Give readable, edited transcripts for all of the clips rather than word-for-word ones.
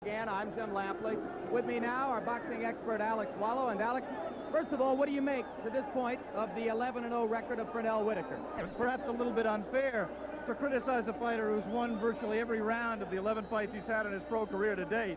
Again, I'm Jim Lampley. With me now, our boxing expert, Alex Wallow. And Alex, first of all, what do you make to this point of the 11-0 record of Pernell Whitaker? It's perhaps a little bit unfair to criticize a fighter who's won virtually every round of the 11 fights he's had in his pro career to date.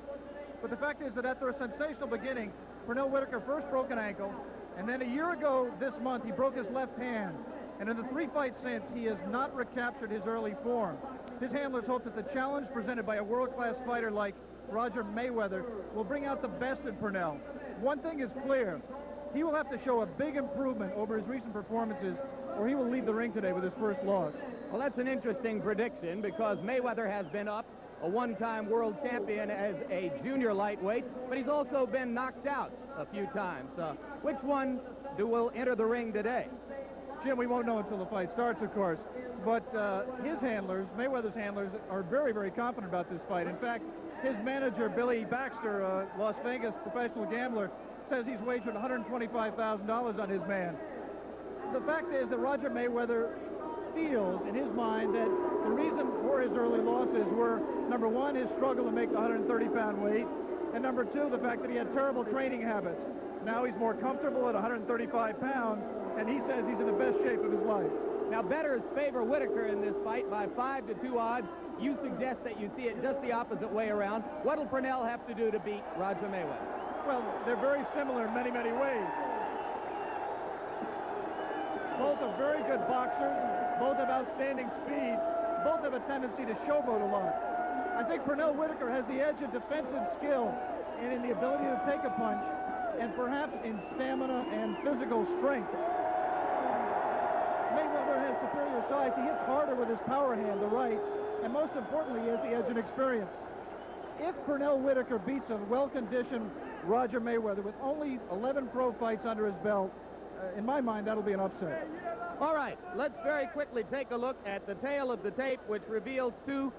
But the fact is that after a sensational beginning, Pernell Whitaker first broke an ankle, and then a year ago this month, he broke his left hand. And in the 3 fights since, he has not recaptured his early form. His handlers hope that the challenge presented by a world-class fighter like Roger Mayweather will bring out the best in Pernell. One thing is clear, he will have to show a big improvement over his recent performances, or he will leave the ring today with his first loss. Well, that's an interesting prediction because Mayweather has been up, a one-time world champion as a junior lightweight, but he's also been knocked out a few times. Which one will enter the ring today? Jim, we won't know until the fight starts, of course. But his handlers, Mayweather's handlers, are very, very confident about this fight. In fact, his manager, Billy Baxter, a Las Vegas professional gambler, says he's wagered $125,000 on his man. The fact is that Roger Mayweather feels in his mind that the reason for his early losses were, number one, his struggle to make the 130-pound weight, and number two, the fact that he had terrible training habits. Now he's more comfortable at 135 pounds, and he says he's in the best shape of his life. Now, bettors favor Whitaker in this fight by 5-2 odds. You suggest that you see it just the opposite way around. What'll Pernell have to do to beat Roger Mayweather? Well, they're very similar in many, many ways. Both are very good boxers. Both have outstanding speed. Both have a tendency to showboat a lot. I think Pernell Whitaker has the edge in defensive skill and in the ability to take a punch, and perhaps in stamina and physical strength. Mayweather has superior size. He hits harder with his power hand, the right, and most importantly, he has the edge in experience. If Pernell Whitaker beats a well-conditioned Roger Mayweather with only 11 pro fights under his belt, in my mind, that'll be an upset. All right, let's very quickly take a look at the tail of the tape, which reveals 2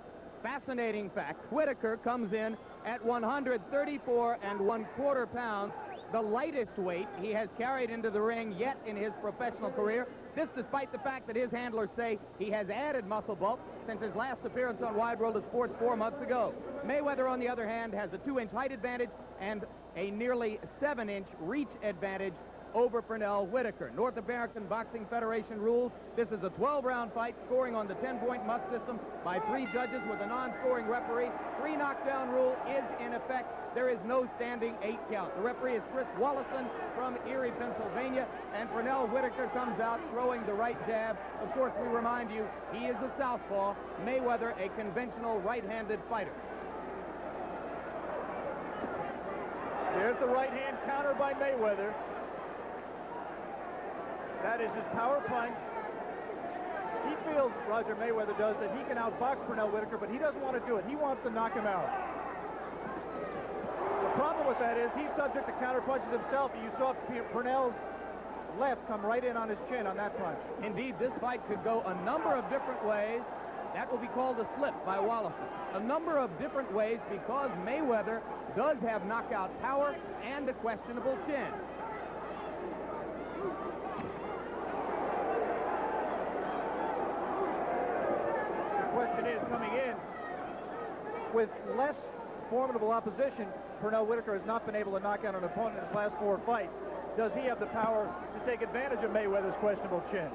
fascinating facts. Whitaker comes in at 134 1/4 pounds, the lightest weight he has carried into the ring yet in his professional career. This despite the fact that his handlers say he has added muscle bulk since his last appearance on Wide World of Sports 4 months ago. Mayweather, on the other hand, has a 2-inch height advantage and a nearly 7-inch reach advantage over Pernell Whitaker. North American Boxing Federation rules this is a 12-round fight scoring on the 10-point must system by 3 judges with a non-scoring referee. 3 knockdown rule is in effect. There is no standing 8 count. The referee is Chris Wallison from Erie, Pennsylvania, and Pernell Whitaker comes out throwing the right jab. Of course, we remind you, he is a southpaw. Mayweather, a conventional right-handed fighter. There's the right hand counter by Mayweather. That is his power punch. He feels, Roger Mayweather does, that he can outbox Pernell Whitaker, but he doesn't want to do it. He wants to knock him out. The problem with that is he's subject to counter punches himself. You saw Pernell's left come right in on his chin on that punch. Indeed, this fight could go a number of different ways. That will be called a slip by Wallison. A number of different ways because Mayweather does have knockout power and a questionable chin. The question is, coming in with less formidable opposition, Pernell Whitaker has not been able to knock out an opponent in his last 4 fights. Does he have the power to take advantage of Mayweather's questionable chin?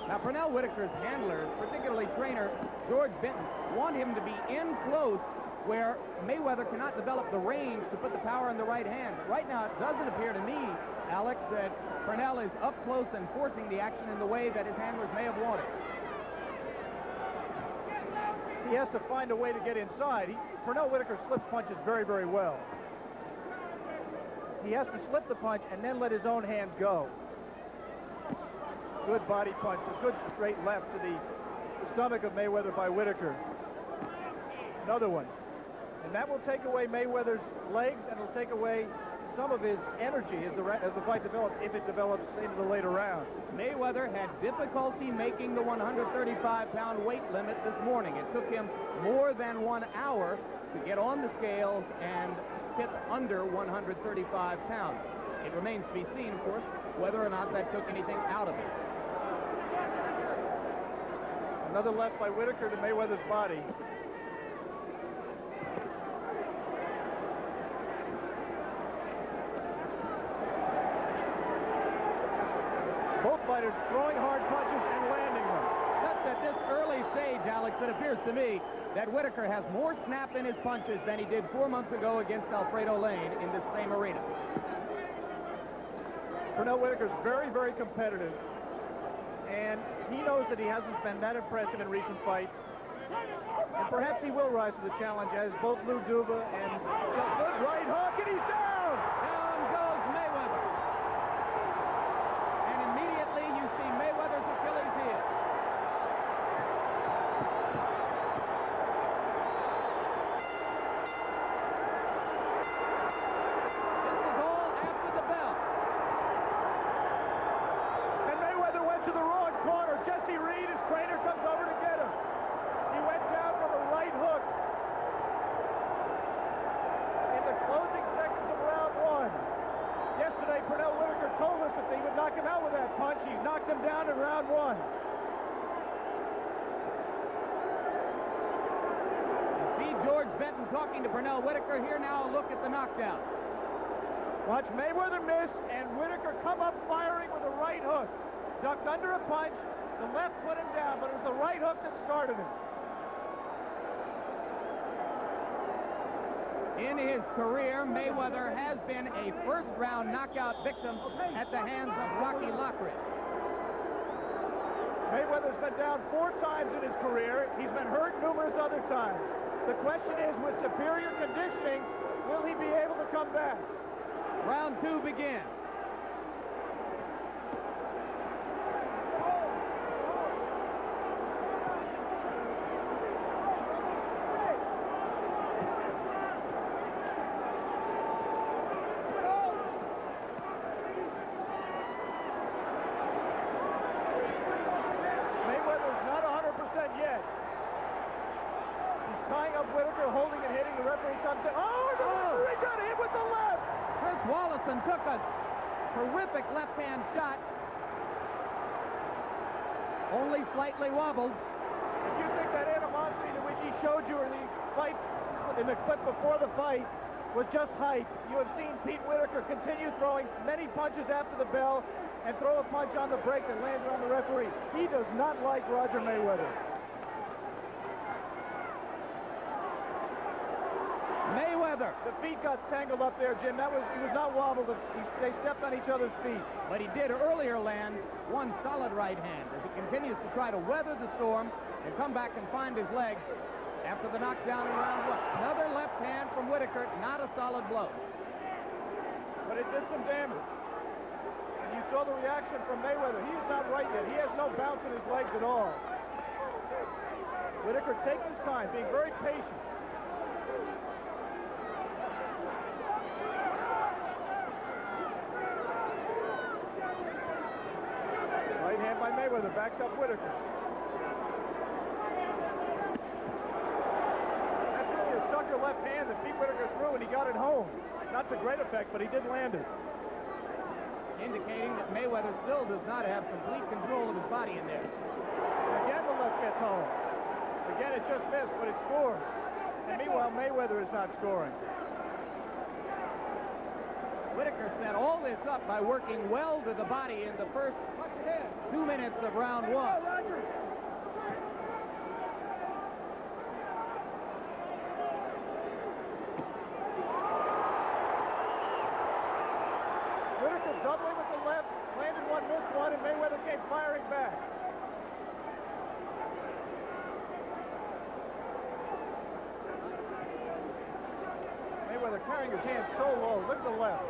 Now, Pernell Whitaker's handlers, particularly trainer George Benton, want him to be in close where Mayweather cannot develop the range to put the power in the right hand. Right now, it doesn't appear to me, Alex, that Pernell is up close and forcing the action in the way that his handlers may have wanted. He has to find a way to get inside. Pernell Whitaker slips punches very, very well. He has to slip the punch and then let his own hands go. Good body punch, a good straight left to the stomach of Mayweather by Whitaker. Another one. And that will take away Mayweather's legs and will take away some of his energy as the fight develops, if it develops into the later round. Mayweather had difficulty making the 135-pound weight limit this morning. It took him more than 1 hour to get on the scales and tip under 135 pounds. It remains to be seen, of course, whether or not that took anything out of it. Another left by Whitaker to Mayweather's body. fighters throwing hard punches and landing them. Just at this early stage, Alex, it appears to me that Whitaker has more snap in his punches than he did 4 months ago against Alfredo Lane in this same arena. Pernell Whitaker's very, very competitive, and he knows that he hasn't been that impressive in recent fights. And perhaps he will rise to the challenge, as both Lou Duva and good right hook, and he's down! Down goes Mayweather. And immediately you see Mayweather's Achilles heel. This is all after the bell. And Mayweather went to the wrong corner. Jesse Reed, his trainer, comes over to get him. He went down from a right hook in the closing seconds of round one. Yesterday, Pernell Whitaker told us that they would knock him out with that punch. He knocked him down in round one. See George Benton talking to Pernell Whitaker. Here now a look at the knockdown. Watch Mayweather miss and Whitaker come up firing with a right hook. Ducked under a punch. The left put him down, but it was the right hook that started him. In his career, Mayweather has been a first-round knockout victim at the hands of Rocky Lockridge. Mayweather's been down 4 times in his career. He's been hurt numerous other times. The question is, with superior conditioning, will he be able to come back? Round 2 begins. Mayweather's not 100% yet. He's tying up Whitaker, holding and hitting. The referee comes in. Oh, the referee got hit with the left! Chris Wallison took a terrific left-hand shot. Only slightly wobbled. If you think that animosity to which he showed you in the fight, in the clip before the fight, was just hype, you have seen Pete Whitaker continue throwing many punches after the bell and throw a punch on the break that lands on the referee. He does not like Roger Mayweather. Mayweather. The feet got tangled up there, Jim. He was not wobbled. They stepped on each other's feet. But he did earlier land one solid right hand as he continues to try to weather the storm and come back and find his legs after the knockdown in round 1. Another left hand from Whitaker, not a solid blow. But it did some damage. And you saw the reaction from Mayweather. He is not right yet. He has no bounce in his legs at all. Whitaker taking his time, being very patient. Right hand by Mayweather, backs up Whitaker. That's really a sucker left hand that Pete Whitaker threw, and he got it home. Not to great effect, but he did land it. Indicating that Mayweather still does not have complete control of his body in there. Again, the left gets home. Again, it just missed, but it scores. And meanwhile, Mayweather is not scoring. Whitaker set all this up by working well to the body in the first 2 minutes of round 1. Whitaker doubling with the left, landed one, missed one, and Mayweather came firing back. Mayweather carrying his hand so low. Look at the left.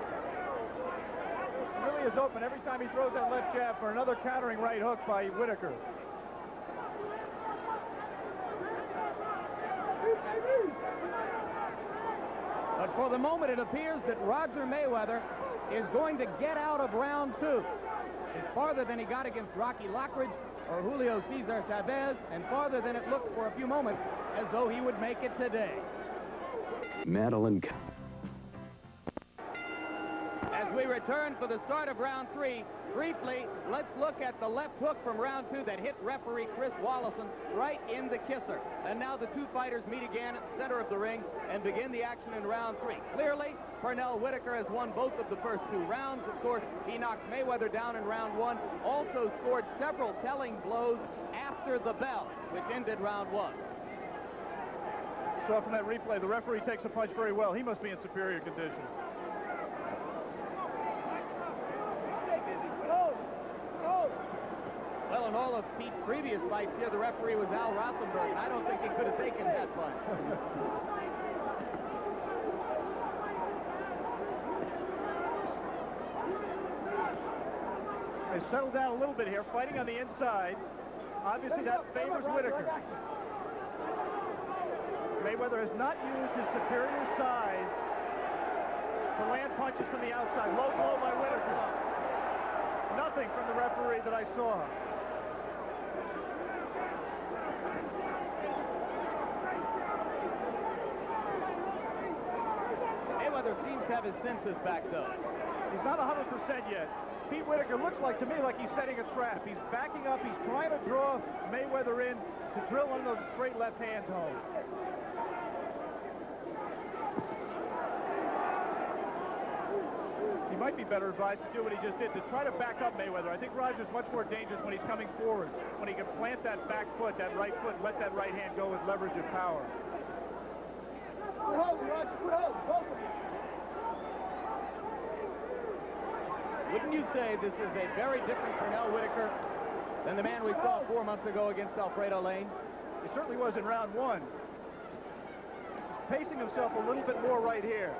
He really is open every time he throws that left jab for another countering right hook by Whitaker. But for the moment, it appears that Roger Mayweather is going to get out of round 2. It's farther than he got against Rocky Lockridge or Julio Cesar Chavez, and farther than it looked for a few moments as though he would make it today. Madeline. As we return for the start of round 3. Briefly, let's look at the left hook from round 2 that hit referee Chris Wallison right in the kisser. And now the two fighters meet again at the center of the ring and begin the action in round 3. Clearly, Pernell Whitaker has won both of the first 2 rounds. Of course, he knocked Mayweather down in round 1, also scored several telling blows after the bell, which ended round 1. So from that replay, the referee takes a punch very well. He must be in superior condition. Well, in all of Pete's previous fights here, the referee was Al Rothenberg, and I don't think he could have taken that punch. They settled down a little bit here, fighting on the inside. Obviously, that favors Whitaker. Mayweather has not used his superior size to land punches from the outside. Low blow by Whitaker. Nothing from the referee that I saw. Mayweather seems to have his senses back, though. He's not 100% yet. Pete Whitaker looks like, to me, like he's setting a trap. He's backing up. He's trying to draw Mayweather in to drill one of those straight left hands home. He might be better advised to do what he just did, to try to back up Mayweather. I think Roger's much more dangerous when he's coming forward, when he can plant that back foot, that right foot, and let that right hand go with leverage of power. Wouldn't you say this is a very different Pernell Whitaker than the man we saw 4 months ago against Alfredo Lane? He certainly was in round 1. He's pacing himself a little bit more right here.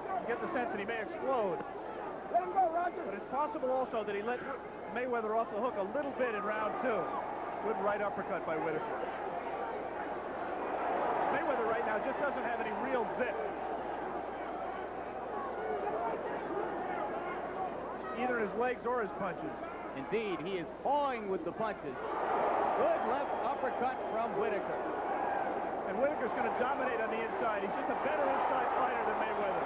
You get the sense that he may explode. Let him go, Roger. But it's possible also that he let Mayweather off the hook a little bit in round 2. Good right uppercut by Whitaker. Mayweather right now just doesn't have any real zip. Either his legs or his punches. Indeed, he is pawing with the punches. Good left uppercut from Whitaker. And Whitaker's going to dominate on the inside. He's just a better inside fighter than Mayweather.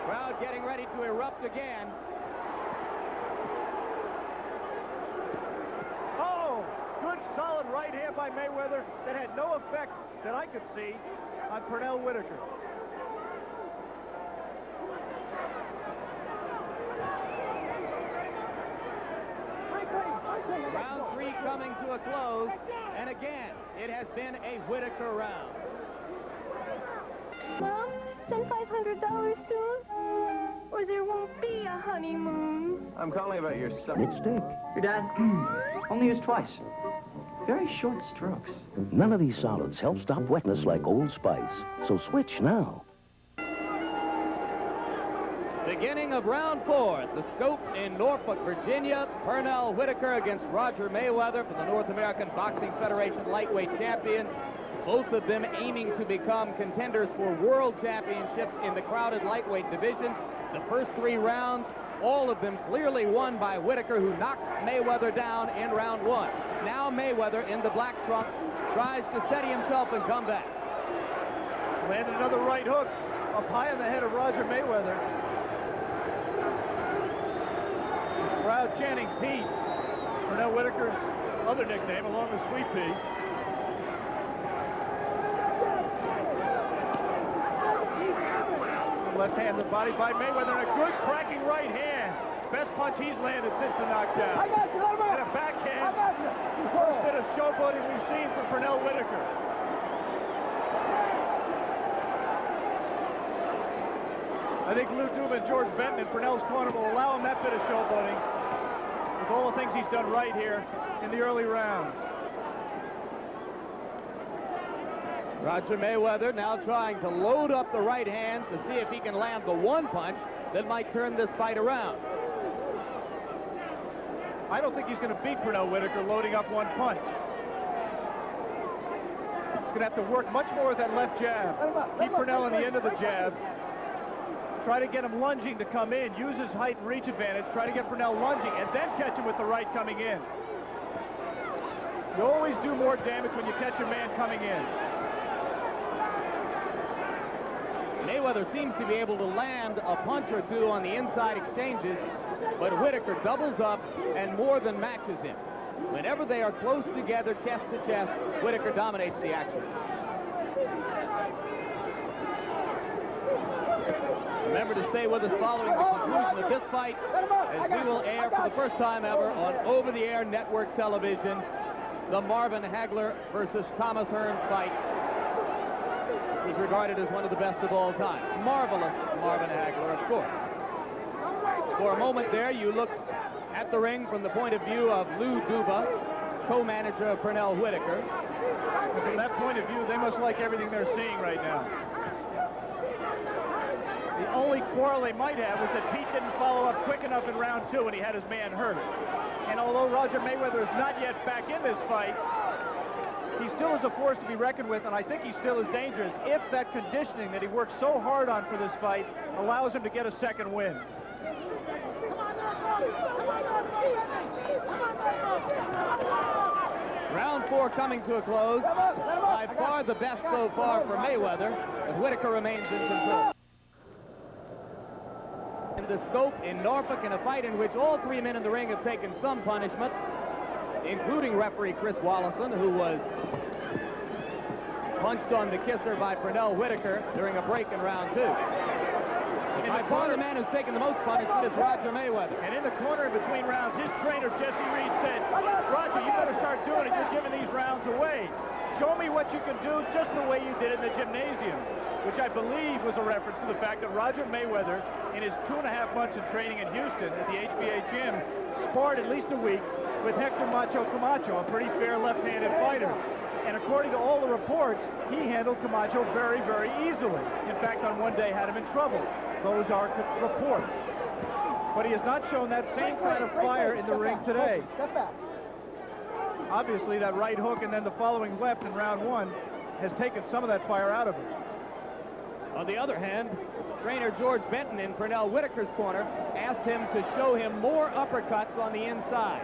Crowd getting ready to erupt again. Oh, good solid right hand by Mayweather that had no effect that I could see on Pernell Whitaker. Round 3 coming to a close, and again, it has been a Whitaker round. Mom, send $500 soon, or there won't be a honeymoon. I'm calling about your son. It's Dick. Your dad? Only used twice. Very short strokes. None of these solids help stop wetness like Old Spice. So switch now. Beginning of round 4 at the Scope in Norfolk, Virginia. Pernell Whitaker against Roger Mayweather for the North American Boxing Federation lightweight champion. Both of them aiming to become contenders for world championships in the crowded lightweight division. The first 3 rounds, all of them clearly won by Whitaker, who knocked Mayweather down in round 1. Now Mayweather in the black trunks tries to steady himself and come back. Landed another right hook up high on the head of Roger Mayweather. Crowd chanting Pete, Pernell Whitaker's other nickname, along with Sweet Pea. Left hand to the body by Mayweather, and a good cracking right hand. Best punch he's landed since the knockdown. I got you, let him out. And a backhand. I got you. First bit of showboating we've seen from Pernell Whitaker. I think Lou Duva and George Benton in Pernell's corner will allow him that bit of showboating with all the things he's done right here in the early rounds. Roger Mayweather now trying to load up the right hand to see if he can land the one punch that might turn this fight around. I don't think he's going to beat Pernell Whitaker loading up one punch. He's going to have to work much more with that left jab. Keep Pernell on the end of the jab. Try to get him lunging to come in. Use his height and reach advantage. Try to get Pernell lunging and then catch him with the right coming in. You always do more damage when you catch your man coming in. Mayweather seems to be able to land a punch or two on the inside exchanges, but Whitaker doubles up and more than matches him. Whenever they are close together, chest to chest, Whitaker dominates the action. Remember to stay with us following the conclusion of this fight, as we will air for the first time ever on over-the-air network television the Marvin Hagler versus Thomas Hearns fight. He's regarded as one of the best of all time. Marvelous Marvin Hagler, of course. For a moment there, you looked at the ring from the point of view of Lou Duba, co-manager of Pernell Whitaker. From that point of view, they must like everything they're seeing right now. The only quarrel they might have was that Pete didn't follow up quick enough in round 2 when he had his man hurt. And although Roger Mayweather is not yet back in this fight, he still is a force to be reckoned with, and I think he still is dangerous if that conditioning that he worked so hard on for this fight allows him to get a second win. Round 4 coming to a close. By far the best so far for Mayweather, as Whitaker remains in control. In the scope in Norfolk, in a fight in which all 3 men in the ring have taken some punishment, including referee Chris Wallison, who was punched on the kisser by Pernell Whitaker during a break in round 2. By far the man who's taken the most punishment is Roger Mayweather. And in the corner in between rounds, his trainer, Jesse Reed, said, Roger, you better start doing it. You're giving these rounds away. Show me what you can do just the way you did in the gymnasium, which I believe was a reference to the fact that Roger Mayweather, in his 2.5 months of training in Houston at the HBA gym, sparred at least a week with Hector Macho Camacho, a pretty fair left-handed fighter. And according to all the reports, he handled Camacho very, very easily. In fact, on one day had him in trouble. Those are reports. But he has not shown that same kind of fire in the ring today. Obviously, that right hook and then the following left in round 1 has taken some of that fire out of him. On the other hand, trainer George Benton in Pernell Whitaker's corner asked him to show him more uppercuts on the inside.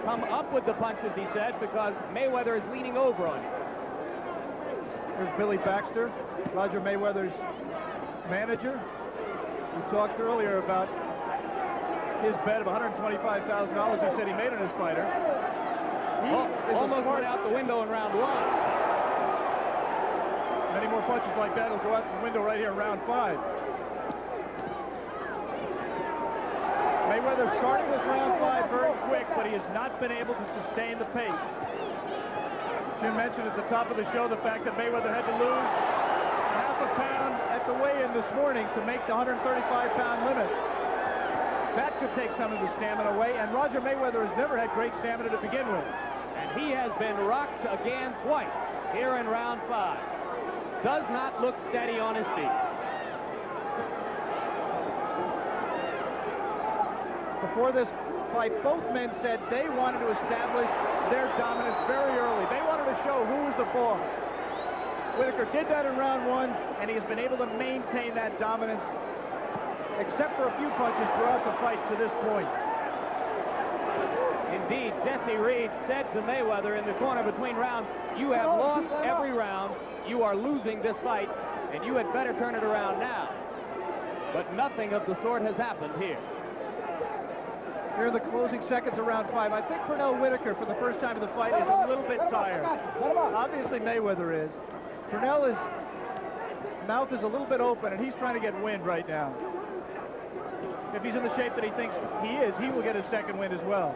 Come up with the punches, he said, because Mayweather is leaning over on him. There's Billy Baxter, Roger Mayweather's manager. We talked earlier about his bet of $125,000 he said he made on his fighter. He almost went out the window in round 1. Many more punches like that will go out the window right here in round 5. Mayweather starting this round 5 very quick, but he has not been able to sustain the pace. Jim mentioned at the top of the show the fact that Mayweather had to lose half a pound at the weigh-in this morning to make the 135-pound limit. That could take some of the stamina away, and Roger Mayweather has never had great stamina to begin with. And he has been rocked again twice here in round 5. Does not look steady on his feet. Before this fight, both men said they wanted to establish their dominance very early. They wanted to show who was the boss. Whitaker did that in round 1, and he has been able to maintain that dominance, except for a few punches throughout the fight to this point. Indeed, Jesse Reed said to Mayweather in the corner between rounds, you have lost every round. You are losing this fight, and you had better turn it around now. But nothing of the sort has happened here. Here in the closing seconds of round 5, I think Pernell Whitaker, for the first time in the fight, is a little bit tired. Obviously, Mayweather is. Pernell's mouth is a little bit open, and he's trying to get wind right now. If he's in the shape that he thinks he is, he will get his second win as well.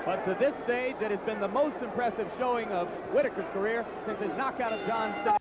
But to this stage, it has been the most impressive showing of Whitaker's career since his knockout of John Stanley.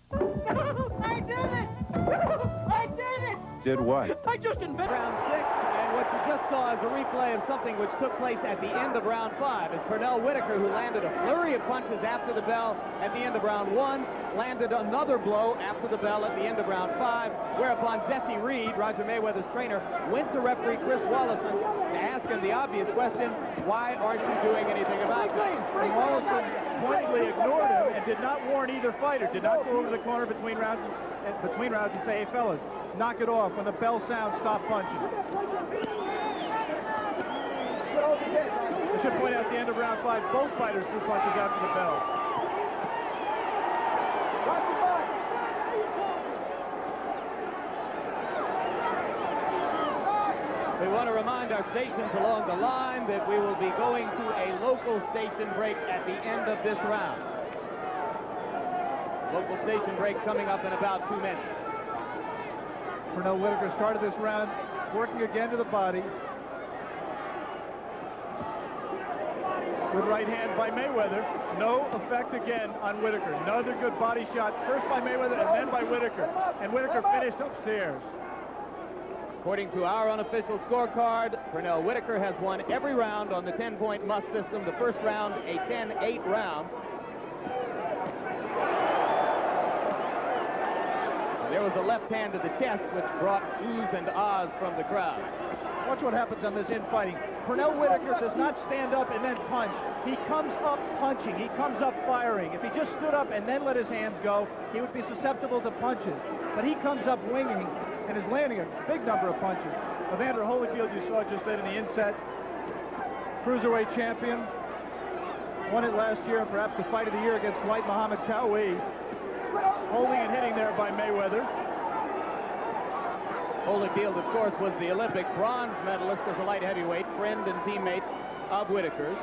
I did it! I did it! Did what? I just invented Round 6, and what you just saw is a replay of something which took place at the end of round 5. It's Pernell Whitaker, who landed a flurry of punches after the bell at the end of round 1, landed another blow after the bell at the end of round 5, whereupon Jesse Reed, Roger Mayweather's trainer, went to referee Chris Wallison to ask him the obvious question, why aren't you doing anything about this? And Wallison pointedly ignored him and did not warn either fighter, did not go over the corner between rounds and say, hey, fellas, knock it off. When the bell sounds, stop punching. I should point out at the end of round 5, both fighters threw punches after the bell. want to remind our stations along the line that we will be going to a local station break at the end of this round. Local station break coming up in about 2 minutes. Pernell Whitaker started this round working again to the body. Good right hand by Mayweather. No effect again on Whitaker. Another good body shot, first by Mayweather and then by Whitaker. And Whitaker finished upstairs. According to our unofficial scorecard, Pernell Whitaker has won every round on the 10-point must system. The first round, a 10-8 round. And there was a left hand to the chest, which brought oohs and ahs from the crowd. Watch what happens on this infighting. Pernell Whitaker does not stand up and then punch. He comes up punching. He comes up firing. If he just stood up and then let his hands go, he would be susceptible to punches. But he comes up winging and is landing a big number of punches. Evander Holyfield, you saw just then in the inset. Cruiserweight champion. Won it last year, and perhaps the fight of the year against White Muhammad Tawi. Holding and hitting there by Mayweather. Holyfield, of course, was the Olympic bronze medalist as a light heavyweight, friend and teammate of Whitaker's.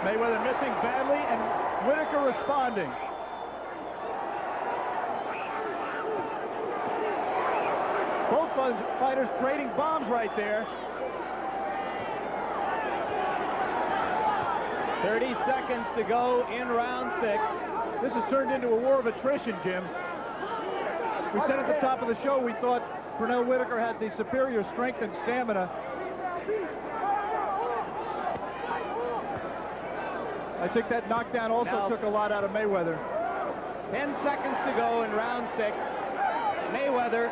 Mayweather missing badly and Whitaker responding. Both fighters trading bombs right there. 30 seconds to go in round 6. This has turned into a war of attrition, Jim. We said at the top of the show we thought Pernell Whitaker had the superior strength and stamina. I think that knockdown also took a lot out of Mayweather. 10 seconds to go in round 6. Mayweather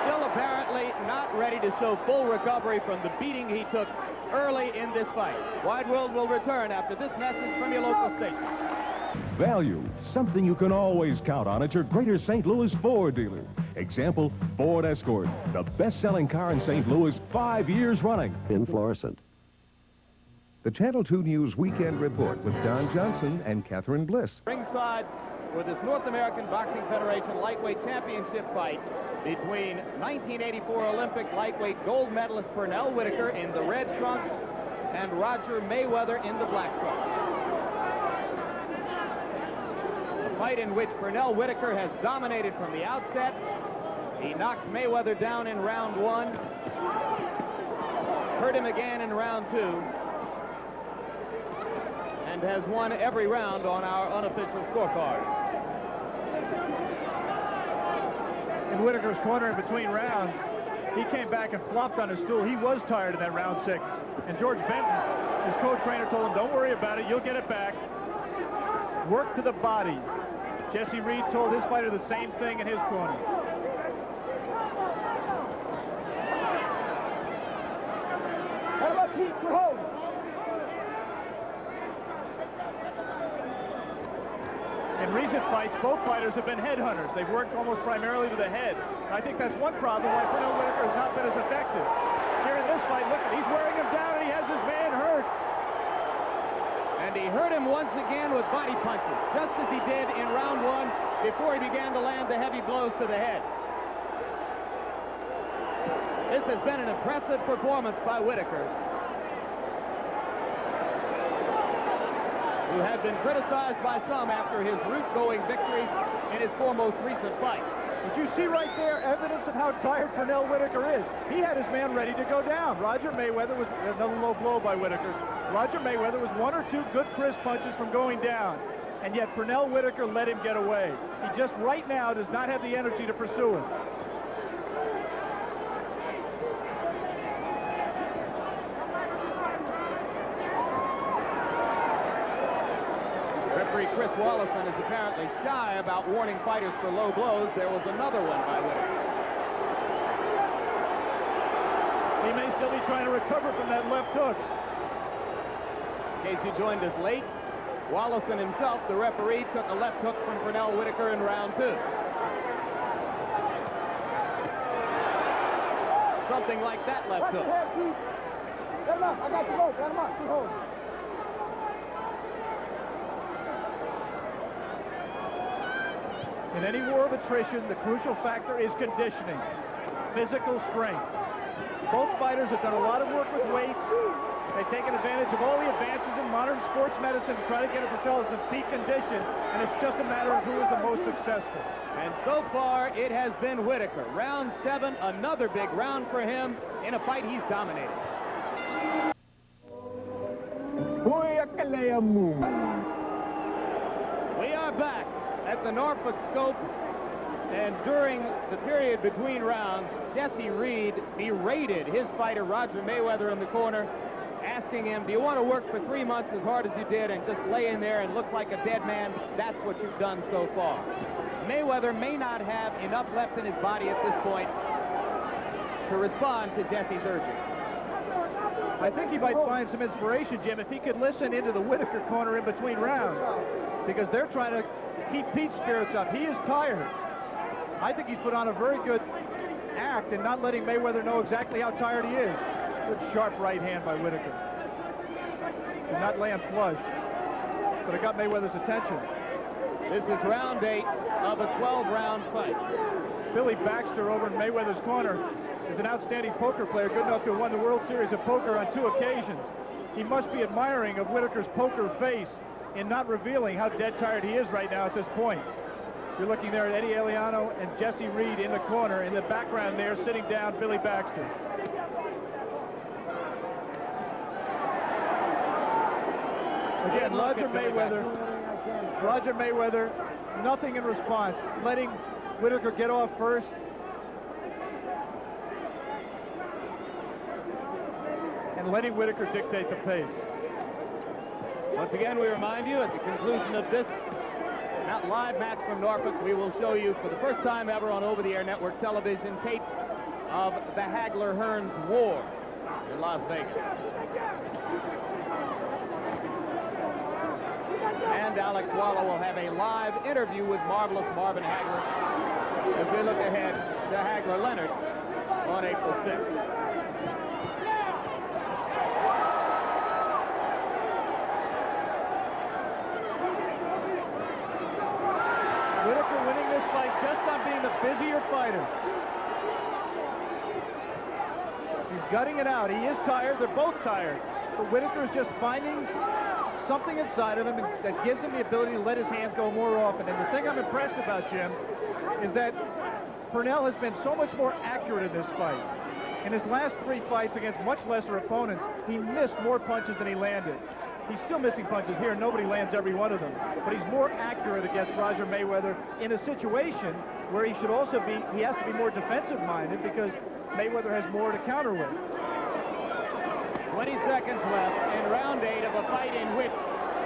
still apparently not ready to show full recovery from the beating he took early in this fight. Wide World will return after this message from your local station. Value, something you can always count on at your Greater St. Louis Ford dealer. Example, Ford Escort, the best-selling car in St. Louis 5 years running. In fluorescent. The Channel 2 News Weekend Report with Don Johnson and Catherine Bliss. Ringside for this North American Boxing Federation lightweight championship fight between 1984 Olympic lightweight gold medalist Pernell Whitaker in the red trunks and Roger Mayweather in the black trunks. A fight in which Pernell Whitaker has dominated from the outset. He knocked Mayweather down in round 1, hurt him again in round 2, and has won every round on our unofficial scorecard. In Whitaker's corner in between rounds, he came back and flopped on his stool. He was tired in that round 6. And George Benton, his co-trainer, told him, don't worry about it, you'll get it back. Work to the body. Jesse Reed told his fighter the same thing in his corner. How about Pete for home? In recent fights, both fighters have been headhunters. They've worked almost primarily to the head. I think that's one problem why Pernell Whitaker has not been as effective. Here in this fight, look, he's wearing him down and he has his man hurt. And he hurt him once again with body punches, just as he did in round 1 before he began to land the heavy blows to the head. This has been an impressive performance by Whitaker, who had been criticized by some after his route-going victories in his 4 most recent fights. But you see right there evidence of how tired Pernell Whitaker is. He had his man ready to go down. Roger Mayweather was another low blow by Whitaker. Roger Mayweather was 1 or 2 good crisp punches from going down, and yet Pernell Whitaker let him get away. He just right now does not have the energy to pursue him. Referee Chris Wallison is apparently shy about warning fighters for low blows. There was another one by Whitaker. He may still be trying to recover from that left hook. In case you joined us late, Wallison himself, the referee, took a left hook from Pernell Whitaker in round 2. Something like that left hook. Get him up. I got you both. Get him up. Two holds. In any war of attrition, the crucial factor is conditioning, physical strength. Both fighters have done a lot of work with weights. They've taken advantage of all the advances in modern sports medicine to try to get themselves in peak condition, and it's just a matter of who is the most successful. And so far, it has been Whitaker. Round 7, another big round for him in a fight he's dominated. We are back at the Norfolk Scope, and during the period between rounds, Jesse Reed berated his fighter Roger Mayweather in the corner, asking him, do you want to work for 3 months as hard as you did and just lay in there and look like a dead man? That's what you've done so far. Mayweather may not have enough left in his body at this point to respond to Jesse's urging. I think he might find some inspiration, Jim, if he could listen into the Whitaker corner in between rounds, because they're trying to keep Pete's spirits up. He is tired. I think he's put on a very good act in not letting Mayweather know exactly how tired he is. Good sharp right hand by Whitaker. Did not land flush, but it got Mayweather's attention. This is round 8 of a 12-round fight. Billy Baxter over in Mayweather's corner is an outstanding poker player, good enough to have won the World Series of Poker on 2 occasions. He must be admiring of Whitaker's poker face in not revealing how dead tired he is right now at this point. You're looking there at Eddie Eliano and Jesse Reed in the corner. In the background there, sitting down, Billy Baxter. Again, Roger Mayweather, nothing in response, letting Whitaker get off first. And letting Whitaker dictate the pace. Once again, we remind you, at the conclusion of this not live match from Norfolk, we will show you for the first time ever on over-the-air network television tape of the Hagler-Hearns War in Las Vegas. And Alex Waller will have a live interview with marvelous Marvin Hagler as we look ahead to Hagler-Leonard on April 6th. Whitaker winning this fight just on being the busier fighter. He's gutting it out. He is tired. They're both tired. But Whitaker is just finding something inside of him that gives him the ability to let his hands go more often. And the thing I'm impressed about, Jim, is that Pernell has been so much more accurate in this fight. In his last 3 fights against much lesser opponents, he missed more punches than he landed. He's still missing punches here. Nobody lands every one of them. But he's more accurate against Roger Mayweather in a situation where he should also be, he has to be more defensive-minded because Mayweather has more to counter with. 20 seconds left in round 8 of a fight in which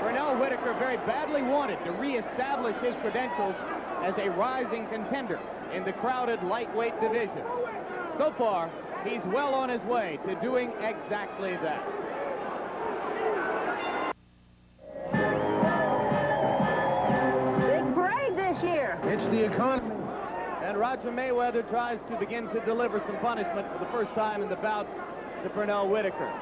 Pernell Whitaker very badly wanted to reestablish his credentials as a rising contender in the crowded lightweight division. So far, he's well on his way to doing exactly that. Big parade this year. It's the economy. And Roger Mayweather tries to begin to deliver some punishment for the first time in the bout to Pernell Whitaker.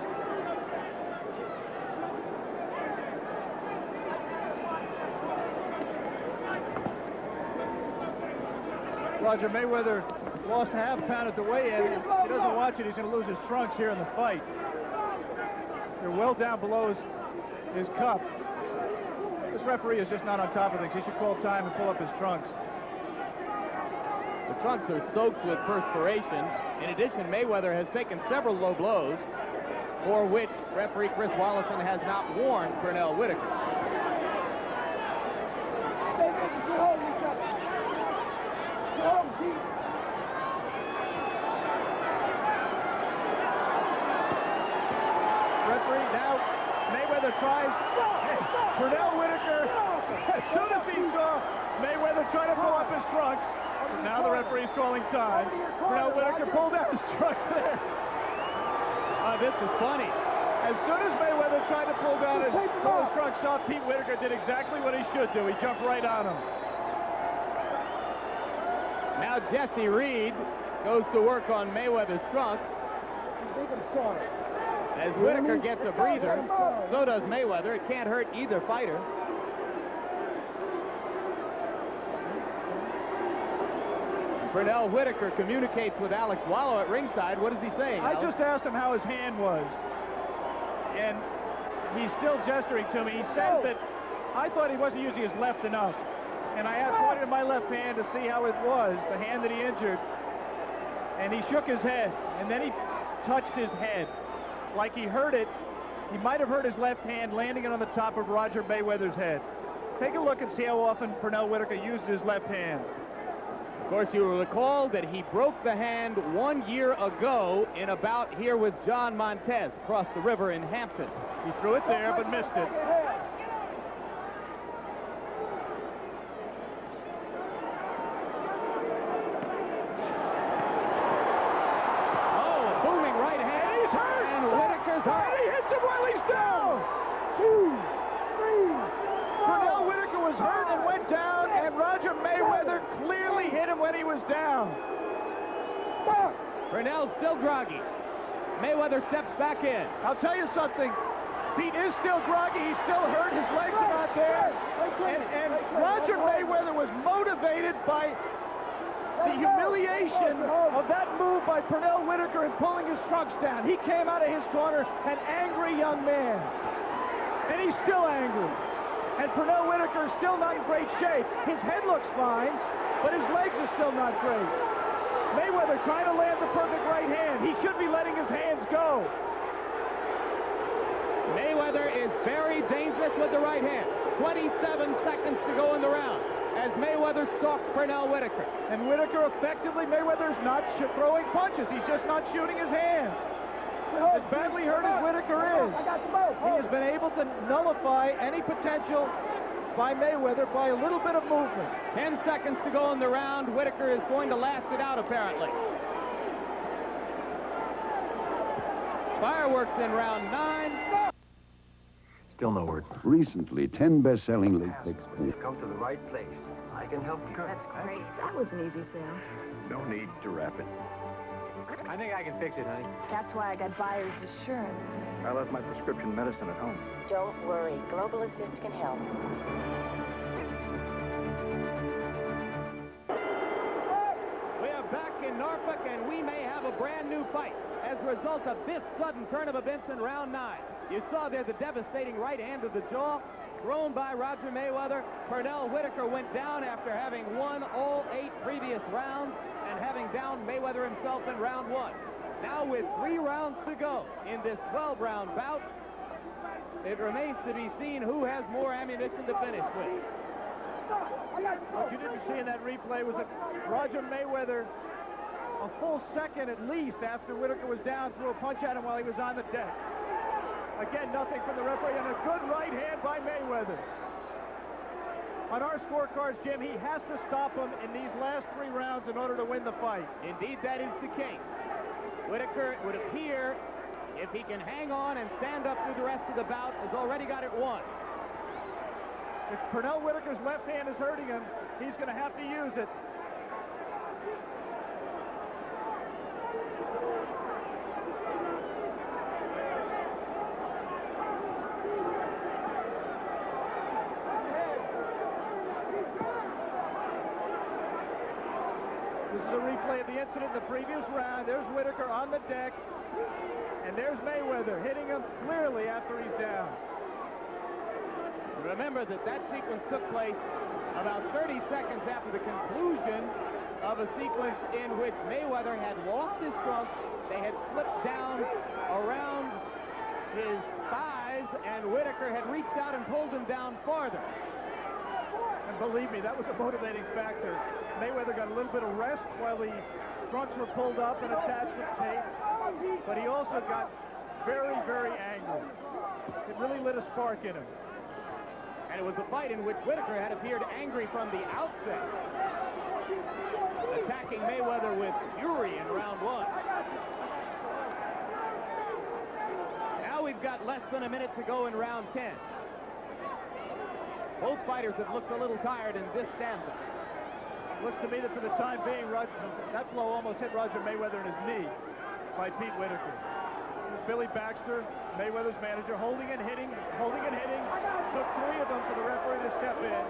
Roger Mayweather lost half pound at the weigh-in. If he doesn't watch it, he's going to lose his trunks here in the fight. They're well down below his cup. This referee is just not on top of things. He should call time and pull up his trunks. The trunks are soaked with perspiration. In addition, Mayweather has taken several low blows, for which referee Chris Wallison has not warned Pernell Whitaker. Referee, now Mayweather tries. Pernell Whitaker, as soon as he saw Mayweather trying to pull up his trunks, now the referee's calling time. Pernell Whitaker pulled out his trunks there. This is funny. As soon as Mayweather tried to pull his trunks off, Pete Whitaker did exactly what he should do. He jumped right on him. Now Jesse Reed goes to work on Mayweather's trunks. As Whitaker gets a breather, so does Mayweather. It can't hurt either fighter. Pernell Whitaker communicates with Alex Wallow at ringside. What is he saying, I Alex? just asked him how his hand was, and he's still gesturing to me. He said that I thought he wasn't using his left enough, and I had pointed to my left hand to see how it was, the hand that he injured, and he shook his head, and then he touched his head like he heard it. He might have heard his left hand landing it on the top of Roger Mayweather's head. Take a look and see how often Pernell Whitaker used his left hand. Of course, you will recall that he broke the hand 1 year ago in a bout here with John Montez across the river in Hampton. He threw it there but missed it. Oh, a booming right hand. He's hurt. And Whitaker's hurt. He hits him while he's down. 2, 3. Pernell Whitaker was hurt and went down, and Roger Mayweather clearly hit him when he was down. Pernell's still groggy. Mayweather steps back in. I'll tell you something. Pete is still groggy. He's still hurt. His legs are not there. And Roger Mayweather was motivated by the humiliation of that move by Pernell Whitaker in pulling his trunks down. He came out of his corner an angry young man. And he's still angry. And Pernell Whitaker is still not in great shape. His head looks fine, but his legs are still not great. Mayweather trying to land the perfect right hand. He should be letting his hands go. Mayweather is very dangerous with the right hand. 27 seconds to go in the round as Mayweather stalks Pernell Whitaker. And Whitaker effectively, Mayweather's not throwing punches. He's just not shooting his hands. As badly hurt as Whitaker is, he has been able to nullify any potential by Mayweather by a little bit of movement. 10 seconds to go in the round. Whitaker is going to last it out, apparently. Fireworks in round 9. Still no word. Recently, 10 best-selling late fix. You've come to the right place. I can help you. That's great. That was an easy sale. No need to wrap it. I think I can fix it, honey. That's why I got buyer's assurance. I left my prescription medicine at home. Don't worry. Global Assist can help. We are back in Norfolk, and we may have a brand new fight as a result of this sudden turn of events in round 9. You saw there the devastating right hand to the jaw thrown by Roger Mayweather. Pernell Whitaker went down after having won all 8 previous rounds and having downed Mayweather himself in round 1. Now with 3 rounds to go in this 12-round bout, it remains to be seen who has more ammunition to finish with. What you didn't see in that replay was that Roger Mayweather, a full second at least after Whitaker was down, threw a punch at him while he was on the deck. Again, nothing from the referee, and a good right hand by Mayweather. On our scorecards, Jim, he has to stop him in these last 3 rounds in order to win the fight. Indeed, that is the case. Whitaker, it would appear, if he can hang on and stand up through the rest of the bout, has already got it won. If Pernell Whitaker's left hand is hurting him, he's going to have to use it. This is a replay of the incident in the previous round. There's Whitaker on the deck, and there's Mayweather hitting him clearly after he's down. Remember that sequence took place about 30 seconds after the conclusion of a sequence in which Mayweather had lost his trunks. They had slipped down around his thighs, and Whitaker had reached out and pulled him down farther. And believe me, that was a motivating factor. Mayweather got a little bit of rest while the trunks were pulled up and attached with tape, but he also got very, very angry. It really lit a spark in him. And it was a fight in which Whitaker had appeared angry from the outset, attacking Mayweather with fury in round 1. Now we've got less than a minute to go in round 10. Both fighters have looked a little tired in this stanza. Looks to me that for the time being, that blow almost hit Roger Mayweather in his knee by Pete Whitaker. Billy Baxter, Mayweather's manager, holding and hitting. Took 3 of them for the referee to step in.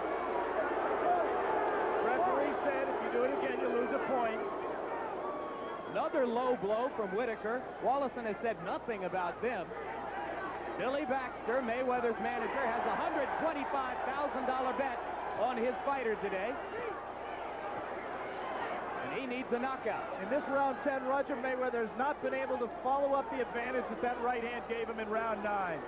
Referee said, if you do it again, you lose a point. blow from Whitaker. Wallison has said nothing about them. Billy Baxter, Mayweather's manager, has a $125,000 bet on his fighter today. And he needs a knockout. In this round 10, Roger Mayweather has not been able to follow up the advantage that right hand gave him in round 9.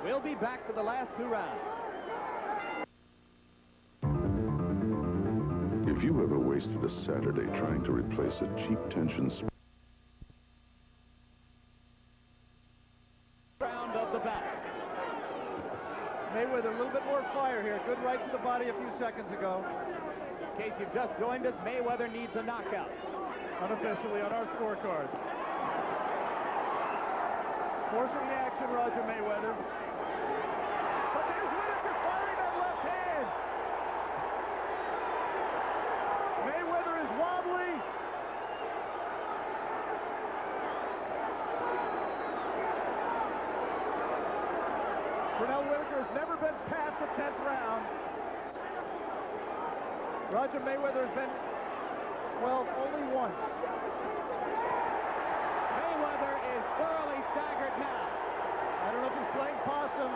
We'll be back for the last 2 rounds. If you ever wasted a Saturday trying to replace a cheap tension Round of the battle. Mayweather a little bit more fire here. Good right to the body a few seconds ago. In case you've just joined us, Mayweather needs a knockout. Unofficially on our scorecard. Forcing the action, Roger Mayweather. But there's Whitaker firing that left hand. Mayweather is wobbly. Pernell Whitaker has never been past the 10th round. Roger Mayweather has been, well, only once. Mayweather is thoroughly staggered now. I don't know if he's playing possum.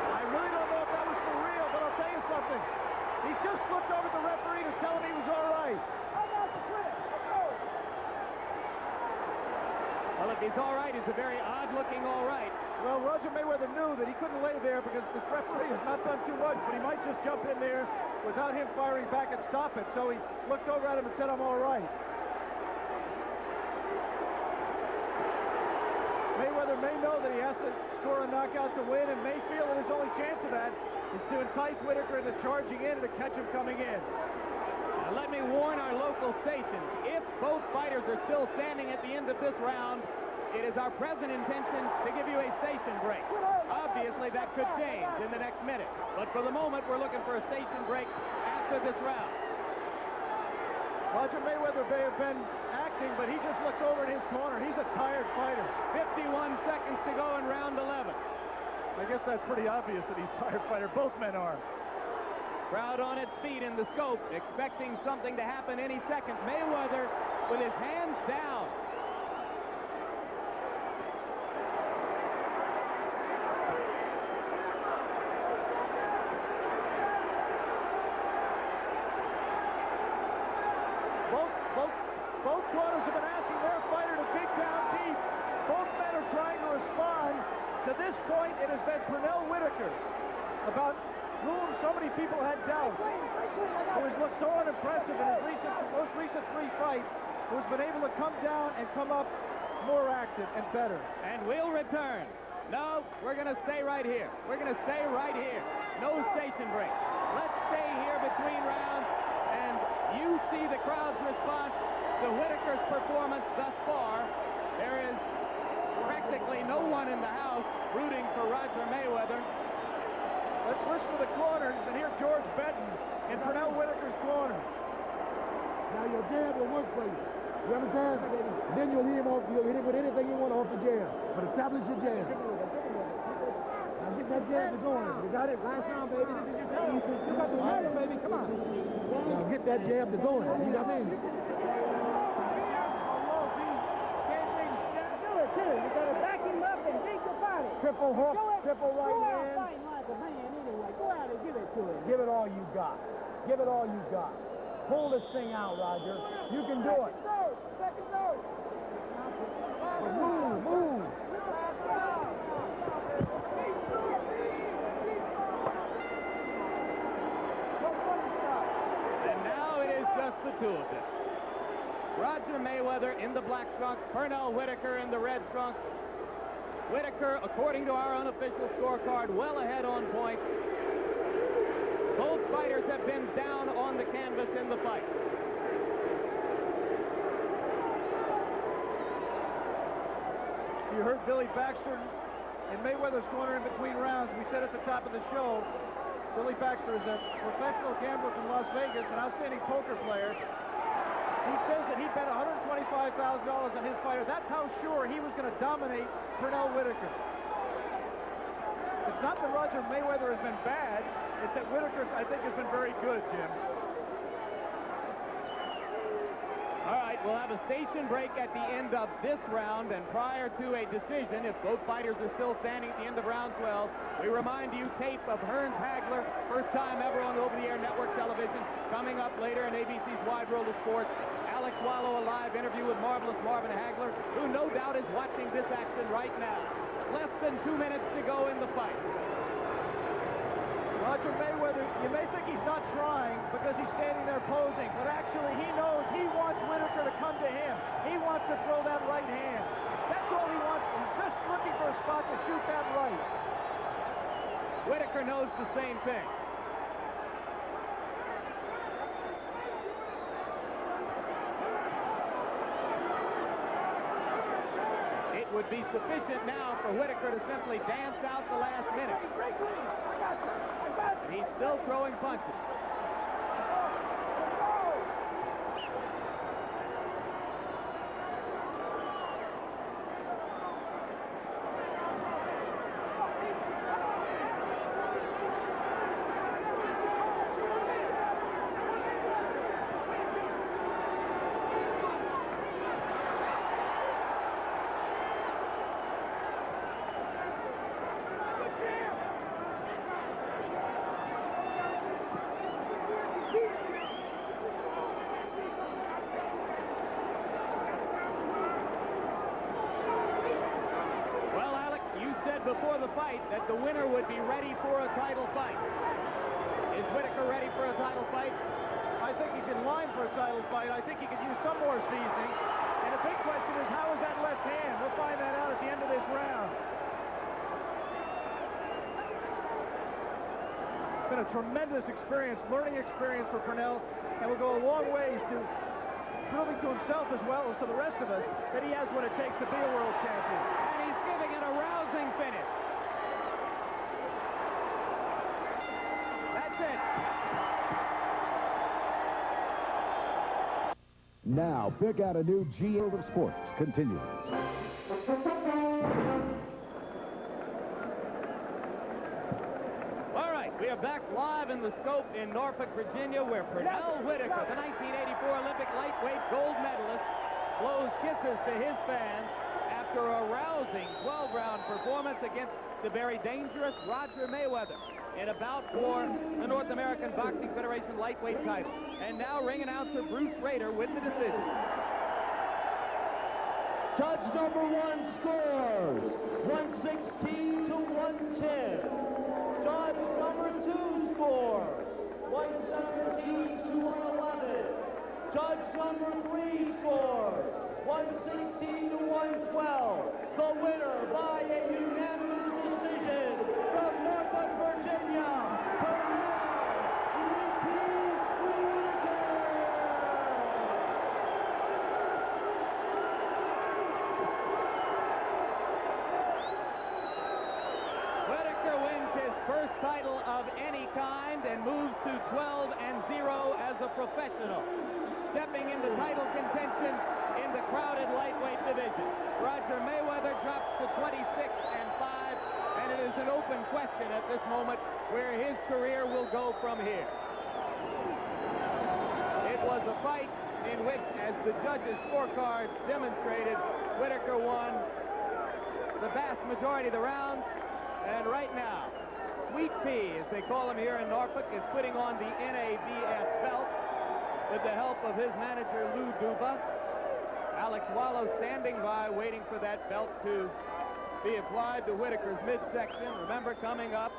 I really don't know if that was for real, but I'll tell you something. He just flipped over the referee to tell him he was all right. Well, if he's all right, it's a very odd-looking all right. Well, Roger Mayweather knew that he couldn't lay there because this referee has not done too much, but he might just jump in there without him firing back and stop it. So he looked over at him and said, I'm all right. Mayweather may know that he has to score a knockout to win and may feel that his only chance of that is to entice Whitaker into charging in and to catch him coming in. Now, let me warn our local stations. If both fighters are still standing at the end of this round, it is our present intention to give you a station break. Obviously, that could change in the next minute. But for the moment, we're looking for a station break after this round. Roger Mayweather may have been acting, but he just looked over in his corner. He's a tired fighter. 51 seconds to go in round 11. I guess that's pretty obvious that he's a tired fighter. Both men are. Crowd on its feet in the scope, expecting something to happen any second. Mayweather with his hands down. Both corners have been asking their fighter to dig down deep. Both men are trying to respond. To this point, it has been Pernell Whitaker, about whom so many people had doubts, who has looked so unimpressive in his most recent 3 fights, who has been able to come down and come up more active and better. And we'll return. No, we're going to stay right here. We're going to stay right here. No station break. Let's stay here between rounds, and you see the crowd's response to Whitaker's performance thus far. There is practically no one in the house rooting for Roger Mayweather. Let's listen to the corners and hear George Benton in Pernell Whitaker's corner. Now your jab will work for you. You understand? Then you'll hit him with anything you want off the jab. But establish your jab. Now get that jab going. You got it? Last round, baby. This is your time. You got the momentum, baby. Come on. Now get that jab going. You got me? You gotta back him up and dig the body. Triple hook, triple right hand. Go out fighting like a man anyway. Go out and give it to him. Give it all you got. Give it all you got. Pull this thing out, Roger. You can do it. Second dose. Move. And now it is just the 2 of them. Roger Mayweather in the black trunks, Pernell Whitaker in the red trunks. Whitaker, according to our unofficial scorecard, well ahead on points. Both fighters have been down on the canvas in the fight. You heard Billy Baxter in Mayweather's corner in between rounds. We said at the top of the show, Billy Baxter is a professional gambler from Las Vegas, an outstanding poker player. He says that he bet $125,000 on his fighter. That's how sure he was going to dominate Pernell Whitaker. If It's not that Roger Mayweather has been bad. It's that Whitaker, I think, has been very good, Jim. All right, we'll have a station break at the end of this round, and prior to a decision, if both fighters are still standing at the end of round 12, we remind you tape of Hearns-Hagler, first time ever on over-the-air network television, coming up later in ABC's Wide World of Sports. Alex Wallow, a live interview with Marvelous Marvin Hagler, who no doubt is watching this action right now. Less than 2 minutes to go in the fight. Roger Mayweather, you may think he's not trying because he's standing there posing, but actually he knows he wants Whitaker to come to him. He wants to throw that right hand. That's all he wants. He's just looking for a spot to shoot that right. Whitaker knows the same thing. It would be sufficient now for Whitaker to simply dance out the last minute. He's still throwing punches. Before the fight that the winner would be ready for a title fight. Is Whitaker ready for a title fight? I think he's in line for a title fight. I think he could use some more seasoning. And the big question is, how is that left hand? We'll find that out at the end of this round. It's been a tremendous experience, learning experience for Pernell, and will go a long ways to proving to himself as well as to the rest of us that he has what it takes to be a world champion. And he's giving it a rousing finish. That's it. Now, pick out a new G World of Sports continues. All right, we are back live in the scope in Norfolk, Virginia, where Pernell Whitaker, the 1984 Olympic lightweight gold medalist, blows kisses to his fans after a rousing 12-round performance against the very dangerous Roger Mayweather in a bout for the North American Boxing Federation lightweight title. And now ring announcer Bruce Rader with the decision. Judge number 1 scores 116 to 110. Judge number 2 scores 117 to 111. Judge number 3 scores 116 to 112. The winner by a unanimous decision from Norfolk, Virginia, Pernell Whitaker. Whitaker wins his first title of any kind and moves to 12-0 as a professional, stepping into title contention in the crowded lightweight division. Roger Mayweather drops to 26-5, and it is an open question at this moment where his career will go from here. It was a fight in which, as the judges' scorecards demonstrated, Whitaker won the vast majority of the rounds, and right now, Sweet Pea, as they call him here in Norfolk, is putting on the NABF belt with the help of his manager, Lou Duba. Alex Wallow standing by, waiting for that belt to be applied to Whitaker's midsection. Remember, coming up,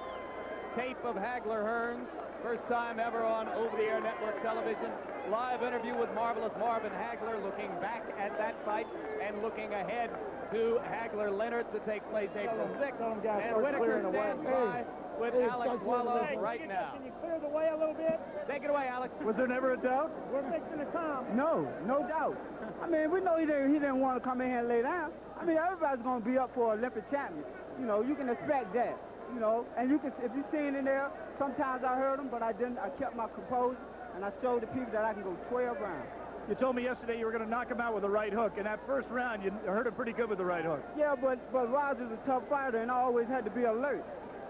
tape of Hagler Hearns, first time ever on over-the-air network television. Live interview with Marvelous Marvin Hagler, looking back at that fight and looking ahead to Hagler-Leonard to take place April 6th. And Whitaker stands by with Alex Wallow right now. Can you clear the way a little bit? Take it away, Alex. Was there never a doubt? We're fixing to come. No doubt. I mean, we know he didn't want to come in here and lay down. I mean, everybody's going to be up for Olympic champion. You know, you can expect that. You know, and you can, if you seen in there, sometimes I heard him, but I didn't. I kept my composure, and I showed the people that I can go 12 rounds. You told me yesterday you were going to knock him out with a right hook. In that first round, you hurt him pretty good with the right hook. Yeah, but Roger's a tough fighter, and I always had to be alert.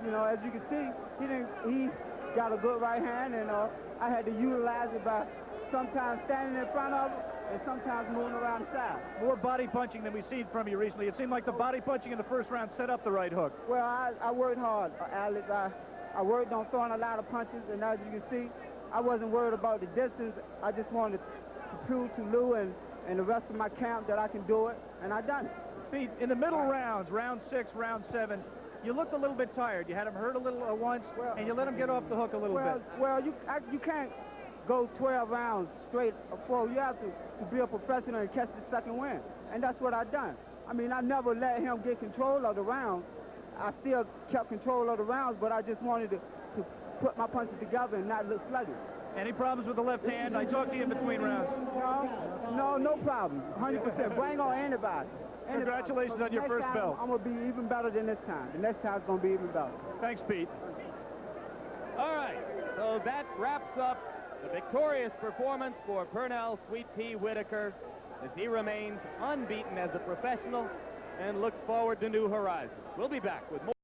you know, as you can see, he got a good right hand, and I had to utilize it by sometimes standing in front of him and sometimes moving around the side. More body punching than we've seen from you recently. It seemed like the body punching in the first round set up the right hook. Well, I worked hard, Alex. I worked on throwing a lot of punches, and as you can see, I wasn't worried about the distance. I just wanted to prove to Lou and the rest of my camp that I can do it, and I done it. Pete, in the middle rounds, round 6, round 7, you looked a little bit tired. You had him hurt a little once, and you let him get off the hook a little bit. Well, you can't go 12 rounds straight forward. You have to be a professional and catch the second win, and that's what I done. I mean, I never let him get control of the rounds. I still kept control of the rounds, but I just wanted to put my punches together and not look sluggish. Any problems with the left hand? I talked to you in between rounds. No problem. 100%. Bring on anybody. Congratulations on your first belt. I'm going to be even better than this time. The next time's going to be even better. Thanks, Pete. All right, so that wraps up the victorious performance for Pernell Sweet Pea Whitaker as he remains unbeaten as a professional and looks forward to new horizons. We'll be back with more.